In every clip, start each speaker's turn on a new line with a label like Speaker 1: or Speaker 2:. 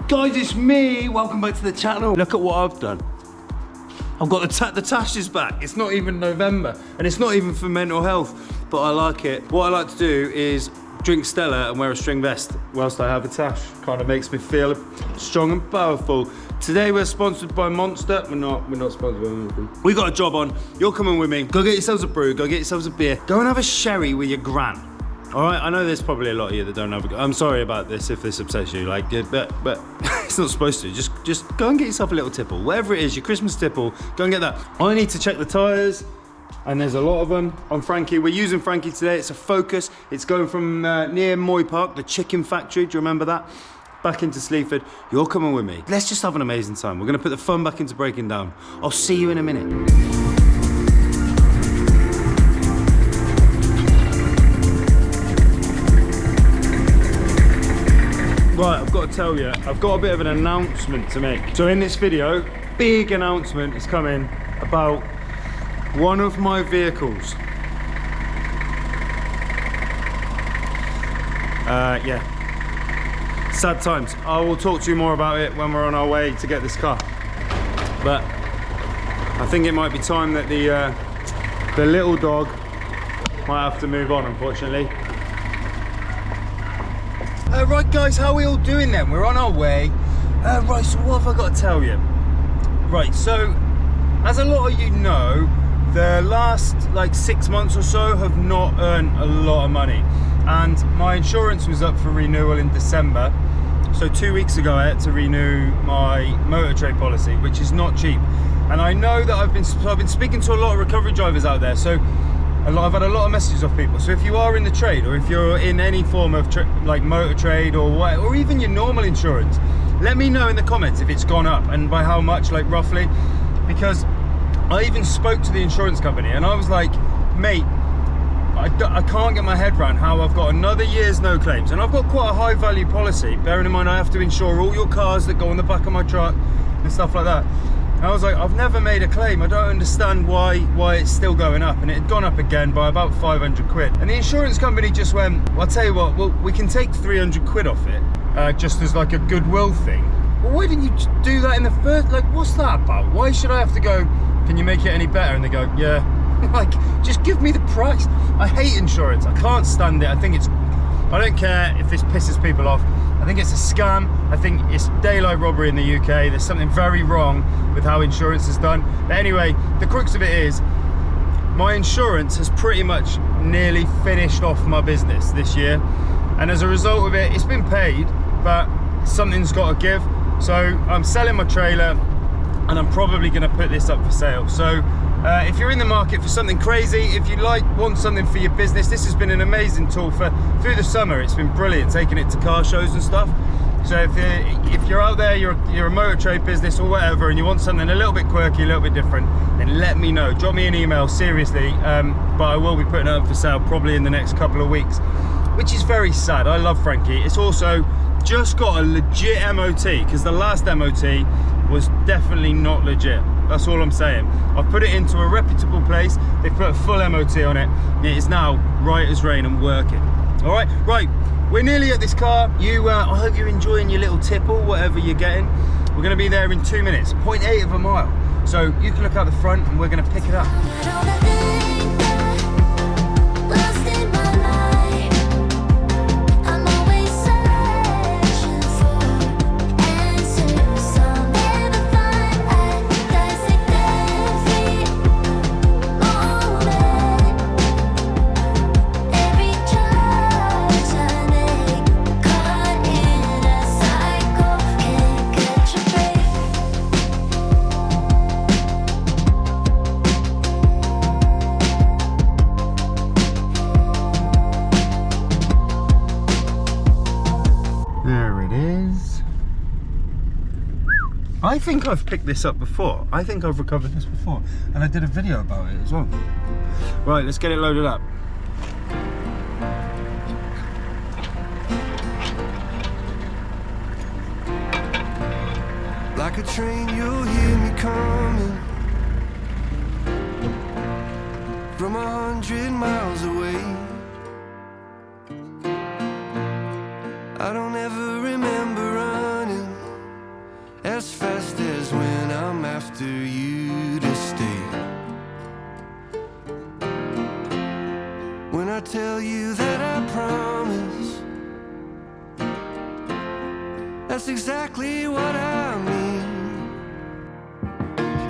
Speaker 1: Guys, it's me. Welcome back to the channel. Look at what I've done. I've got the tash is back. It's not even November, and it's not even for mental health, but I like it. What I like to do is drink Stella and wear a string vest whilst I have a tash. Kind of makes me feel strong and powerful. Today we're sponsored by Monster. We're not sponsored by Monster. We got a job on. You're coming with me. Go get yourselves a brew. Go get yourselves a beer. Go and have a sherry with your gran. All right, I know there's probably a lot of you that don't have a... I'm sorry about this if this upsets you, like, but it's not supposed to. Just go and get yourself a little tipple. Whatever it is, your Christmas tipple, go and get that. I need to check the tyres, and there's a lot of them on Frankie. We're using Frankie today. It's a Focus. It's going from near Moy Park, the chicken factory. Do you remember that? Back into Sleaford. You're coming with me. Let's just have an amazing time. We're going to put the fun back into breaking down. I'll see you in a minute. Right, I've got to tell you, I've got a bit of an announcement to make. So in this video, big announcement is coming about one of my vehicles. Yeah, sad times. I will talk to you more about it when we're on our way to get this car. But I think it might be time that the little dog might have to move on, unfortunately. Right guys, how are we all doing then? We're on our way. Right, so what have I got to tell you? Right, so as a lot of you know, the last like 6 months or so have not earned a lot of money, and my insurance was up for renewal in December. So 2 weeks ago I had to renew my motor trade policy, which is not cheap. And I know that I've been speaking to a lot of recovery drivers out there, so I've had a lot of messages off people. So if you are in the trade, or if you're in any form of like motor trade or what, or even your normal insurance, let me know in the comments if it's gone up and by how much, like roughly. Because I even spoke to the insurance company and I was like, mate, I can't get my head around how I've got another year's no claims, and I've got quite a high value policy, bearing in mind I have to insure all your cars that go on the back of my truck and stuff like that. I was like, I've never made a claim. I don't understand why it's still going up. And it had gone up again by about 500 quid. And the insurance company just went, well, I'll tell you what, well, we can take 300 quid off it, just as like a goodwill thing. Well, why didn't you do that in the first, like, what's that about? Why should I have to go, can you make it any better? And they go, yeah. Like, just give me the price. I hate insurance. I can't stand it. I don't care if this pisses people off. I think it's a scam. I think it's daylight robbery in the UK. There's something very wrong with how insurance is done. But anyway, the crux of it is, my insurance has pretty much nearly finished off my business this year. And as a result of it, it's been paid, but something's got to give. So I'm selling my trailer, and I'm probably going to put this up for sale. So if you're in the market for something crazy, if you want something for your business, this has been an amazing tool through the summer. It's been brilliant, taking it to car shows and stuff. So if you're out there, you're a motor trade business or whatever, and you want something a little bit quirky, a little bit different, then let me know. Drop me an email, seriously. But I will be putting it up for sale probably in the next couple of weeks, which is very sad. I love Frankie. It's also just got a legit MOT, because the last MOT was definitely not legit. That's all I'm saying. I've put it into a reputable place. They've put a full MOT on it. It is now right as rain and working. All right, right. We're nearly at this car. I hope you're enjoying your little tipple, whatever you're getting. We're going to be there in 2 minutes, 0.8 of a mile. So you can look out the front and we're going to pick it up. I think I've picked this up before. I think I've recovered this before, and I did a video about it as well. Right, let's get it loaded up.
Speaker 2: Like a train, you'll hear me coming from 100 miles away. I don't ever remember running as fast as when I'm after you to stay. When I tell you that I promise, that's exactly what I mean.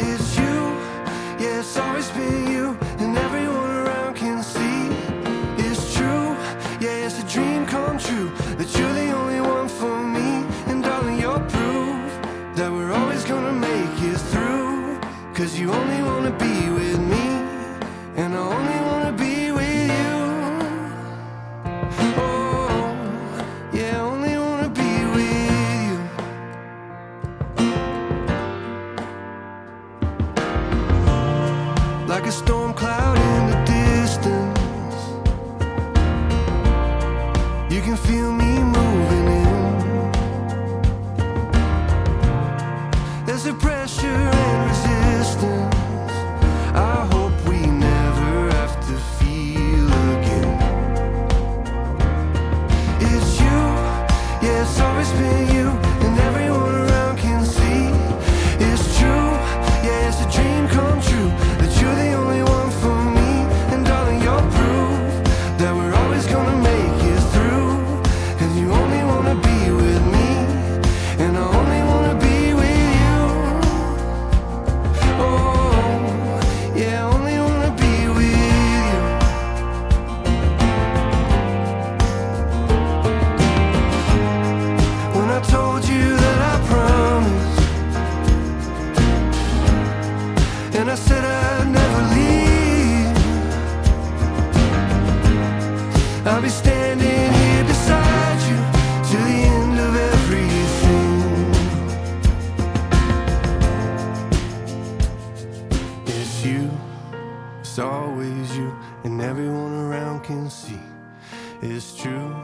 Speaker 2: It's you, yeah, it's always been you, and everyone around can see. It's true, yeah, it's a dream come true, that you're the only one for me. And darling, you're proof that we're always gonna make it through. Cause you only wanna be with me, and I only wanna be with you. Oh, yeah, I only wanna be with you. Like a storm cloud in the distance, you can feel me moving in. There's a pressure and resistance I hope we never have to feel again. It's you, yeah, it's always been you, and everyone around can see. It's true, yeah, it's a dream come true, that you're the only one for me. And darling, you're proof that we're always gonna make it through. Cause you only wanna be with me, and I only wanna be with you. Oh, yeah, I only wanna be with you. When I told you that I promised, and I said I'd never leave, I'll be standing here beside you till the end of everything. It's you, it's always you, and everyone around can see. It's true,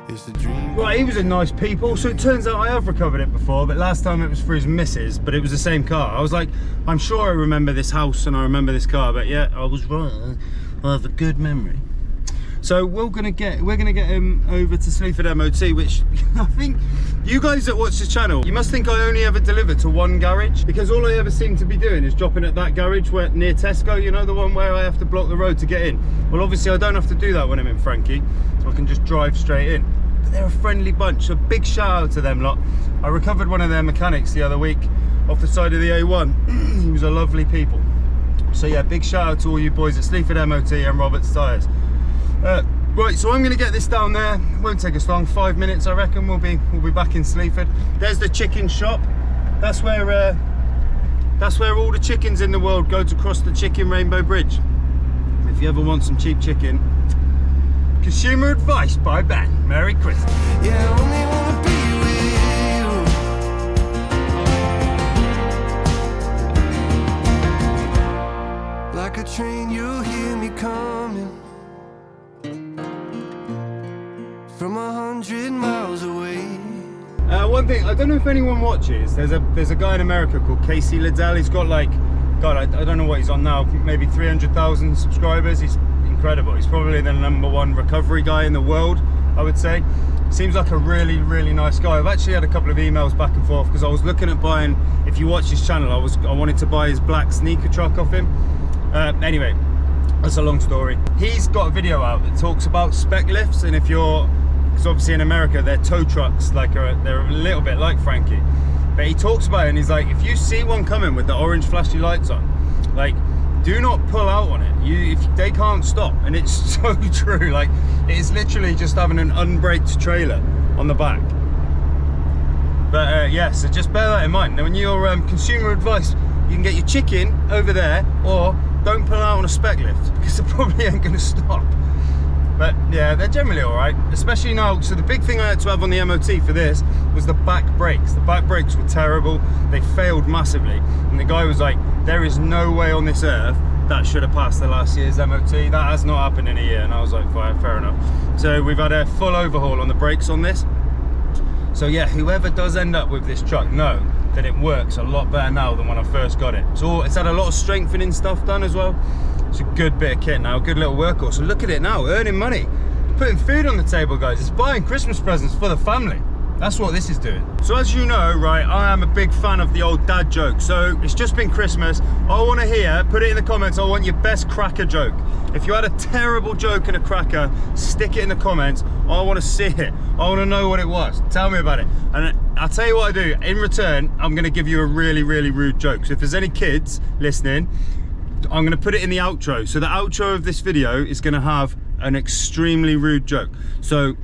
Speaker 2: it's a dream.
Speaker 1: Right, he was a nice people, so it turns out I have recovered it before, but last time it was for his missus, but it was the same car. I was like, I'm sure I remember this house and I remember this car, but yeah, I was wrong. I have a good memory. So we're gonna get him over to Sleaford MOT, which I think you guys that watch the channel, you must think I only ever deliver to one garage, because all I ever seem to be doing is dropping at that garage where near Tesco, you know, the one where I have to block the road to get in. Well, obviously I don't have to do that when I'm in Frankie, so I can just drive straight in. But they're a friendly bunch, so big shout out to them lot. I recovered one of their mechanics the other week off the side of the A1. He was a lovely people. So yeah, big shout out to all you boys at Sleaford MOT and Roberts Tyres. Right, so I'm going to get this down there. Won't take us long, 5 minutes I reckon. We'll be back in Sleaford. There's the chicken shop. That's where all the chickens in the world go to cross the chicken rainbow bridge. If you ever want some cheap chicken. Consumer advice by Ben. Merry Christmas.
Speaker 2: Yeah, I only wanna be with you. Like a train, you'll hear me coming from 100 miles away.
Speaker 1: One thing, I don't know if anyone watches, there's a guy in America called Casey Liddell. He's got like, God, I don't know what he's on now, maybe 300,000 subscribers. He's incredible. He's probably the #1 recovery guy in the world, I would say. Seems like a really, really nice guy. I've actually had a couple of emails back and forth because I was looking at buying, if you watch his channel, I wanted to buy his black sneaker truck off him. Anyway, that's a long story. He's got a video out that talks about spec lifts, and if you're, because obviously in America they're tow trucks, like they're a little bit like Frankie, but he talks about it and he's like, if you see one coming with the orange flashy lights on, like, do not pull out on it. If they can't stop, and it's so true. Like, it's literally just having an unbraked trailer on the back. But yeah, so just bear that in mind. Now, when you're consumer advice, you can get your chicken over there, or don't pull out on a spec lift because it probably ain't going to stop. But yeah, they're generally all right, especially now. So the big thing I had to have on the MOT for this was the back brakes. The back brakes were terrible. They failed massively. And the guy was like, there is no way on this earth that should have passed the last year's MOT. That has not happened in a year. And I was like, fair enough. So we've had a full overhaul on the brakes on this. So yeah, whoever does end up with this truck, know that it works a lot better now than when I first got it. So it's had a lot of strengthening stuff done as well. It's a good bit of kit now, a good little workhorse. So look at it now, earning money, putting food on the table, guys. It's buying Christmas presents for the family. That's what this is doing. So as you know, right, I am a big fan of the old dad joke. So it's just been Christmas. I want to hear, put it in the comments, I want your best cracker joke. If you had a terrible joke in a cracker, stick it in the comments. I want to see it. I want to know what it was. Tell me about it. And I'll tell you what I do. In return, I'm going to give you a really, really rude joke. So if there's any kids listening, I'm going to put it in the outro. So the outro of this video is going to have an extremely rude joke. So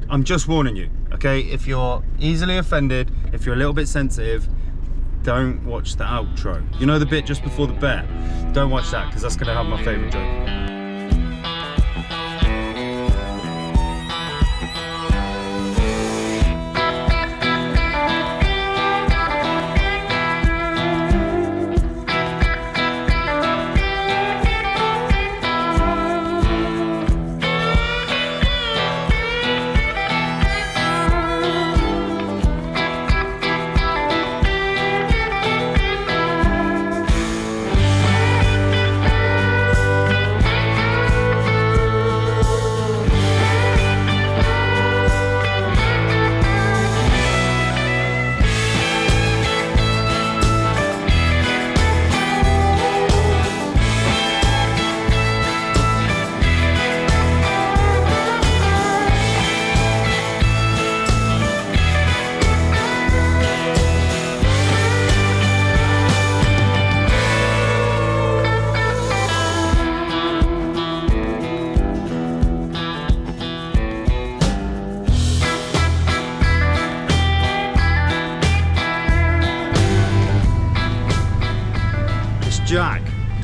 Speaker 1: I'm just warning you, okay? If you're easily offended, if you're a little bit sensitive, don't watch the outro. You know the bit just before the bet? Don't watch that, because that's going to have my favourite joke.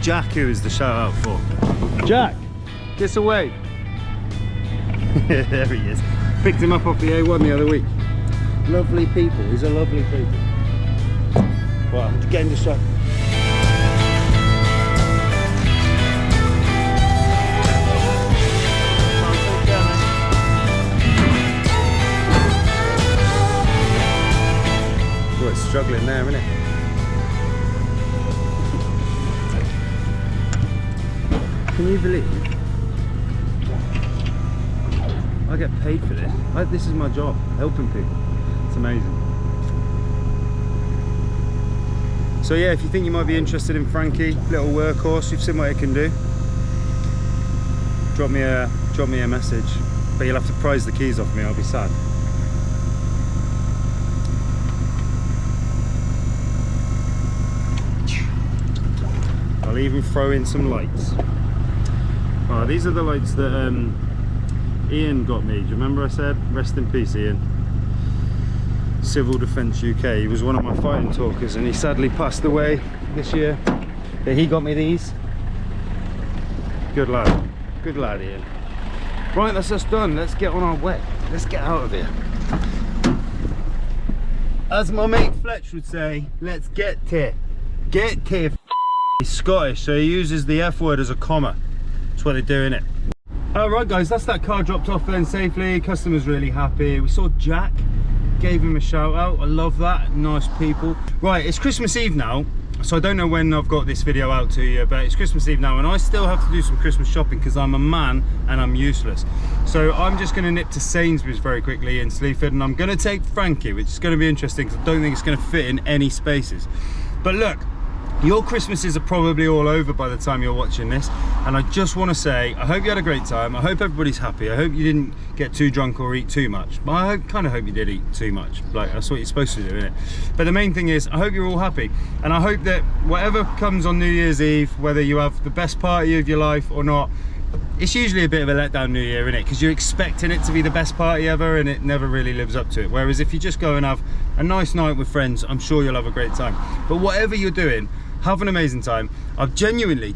Speaker 1: Jack who is the shout out for. Jack, kiss away. There he is. Picked him up off the A1 the other week. Lovely people, these are lovely people. Well, I'm getting distracted. Oh, it's struggling there, isn't it? Can you believe I get paid for this? This is my job, helping people. It's amazing. So yeah, if you think you might be interested in Frankie, little workhorse, you've seen what it can do. Drop me a message, but you'll have to prize the keys off me. I'll be sad. I'll even throw in some lights. Oh, these are the lights that Ian got me. Do you remember I said? Rest in peace, Ian. Civil Defence UK. He was one of my fighting talkers and he sadly passed away this year. But he got me these. Good lad. Good lad, Ian. Right, that's us done. Let's get on our way. Let's get out of here. As my mate Fletch would say, let's get to. Get to. He's Scottish, so he uses the F word as a comma. That's what they do, innit? Alright guys, that's that car dropped off then safely. Customer's really happy. We saw Jack, gave him a shout out. I love that, nice people. Right, it's Christmas Eve now, so I don't know when I've got this video out to you, but it's Christmas Eve now and I still have to do some Christmas shopping because I'm a man and I'm useless. So I'm just going to nip to Sainsbury's very quickly in Sleaford and I'm going to take Frankie, which is going to be interesting because I don't think it's going to fit in any spaces. But look, your Christmases are probably all over by the time you're watching this, and I just want to say I hope you had a great time. I hope everybody's happy. I hope you didn't get too drunk or eat too much, but I kind of hope you did eat too much. Like, that's what you're supposed to do, isn't it? But the main thing is I hope you're all happy, and I hope that whatever comes on New Year's Eve, whether you have the best party of your life or not, it's usually a bit of a letdown New Year, isn't it? Because you're expecting it to be the best party ever and it never really lives up to it. Whereas if you just go and have a nice night with friends, I'm sure you'll have a great time. But whatever you're doing, have an amazing time. I genuinely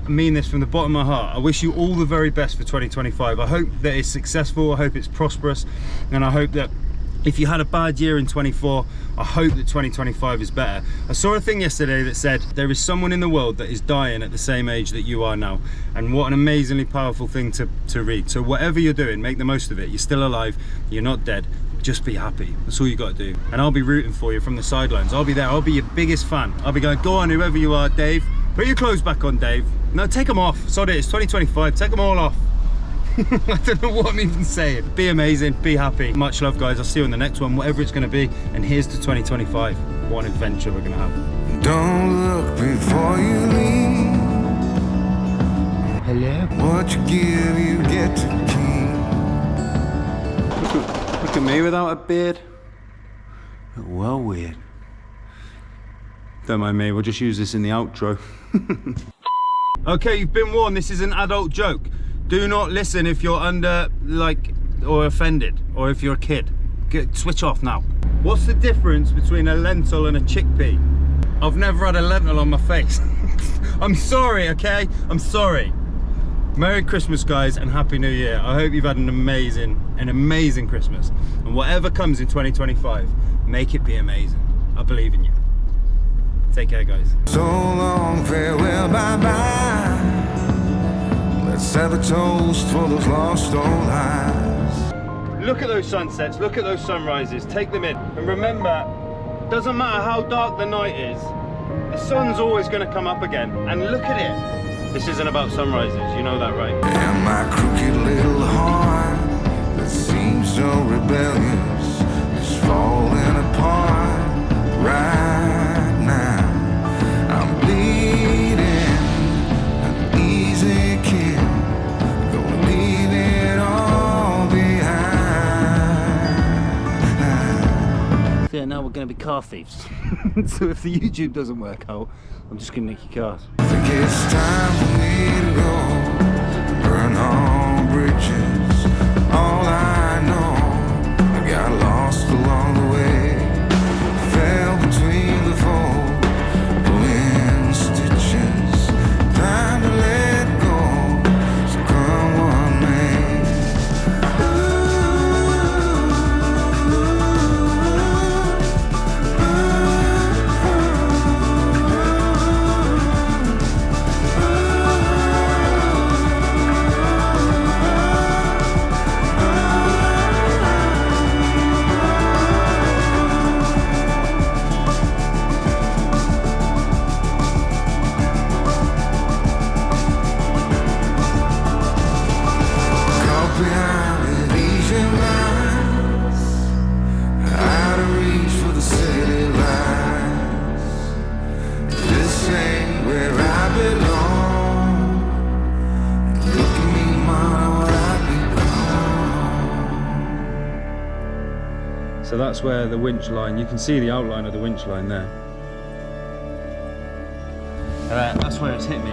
Speaker 1: mean this from the bottom of my heart. I wish you all the very best for 2025. I hope that it's successful, I hope it's prosperous, and I hope that if you had a bad year in 24, I hope that 2025 is better. I saw a thing yesterday that said there is someone in the world that is dying at the same age that you are now, and what an amazingly powerful thing to read. So whatever you're doing, make the most of it. You're still alive, you're not dead. Just be happy. That's all you got to do. And I'll be rooting for you from the sidelines. I'll be there. I'll be your biggest fan. I'll be going, go on, whoever you are, Dave. Put your clothes back on, Dave. No, take them off. Sod it. It's 2025. Take them all off. I don't know what I'm even saying. Be amazing, be happy. Much love, guys. I'll see you on the next one, whatever it's going to be. And here's to 2025. What an adventure we're going to have.
Speaker 2: Don't look before you leave.
Speaker 1: Hello?
Speaker 2: What you give, you get to keep.
Speaker 1: Look at me without a beard. Well, weird. Don't mind me, we'll just use this in the outro. Okay, you've been warned, this is an adult joke. Do not listen if you're under, or offended, or if you're a kid. Switch off now. What's the difference between a lentil and a chickpea? I've never had a lentil on my face. I'm sorry, okay? I'm sorry. Merry Christmas, guys, and Happy New Year. I hope you've had an amazing Christmas. And whatever comes in 2025, make it be amazing. I believe in you. Take care, guys.
Speaker 2: So long, farewell, bye-bye. Let's have a toast for those lost old lives.
Speaker 1: Look at those sunsets, look at those sunrises, take them in. And remember, doesn't matter how dark the night is, the sun's always gonna come up again. And look at it. This isn't about sunrises, you know that, right?
Speaker 2: And my crooked little heart that seems so rebellious is falling apart right now. I'm bleeding, an easy kill, gonna leave it all behind.
Speaker 1: Yeah, now we're gonna be car thieves. So if the YouTube doesn't work out, I'm just gonna nick your cars.
Speaker 2: I think it's time for me to go, burn all bridges. All I know, I got lost along the way, fell between the fold, pulling stitches. Time to let go, so come what may.
Speaker 1: So that's where the winch line, you can see the outline of the winch line there. That's where it's hit me.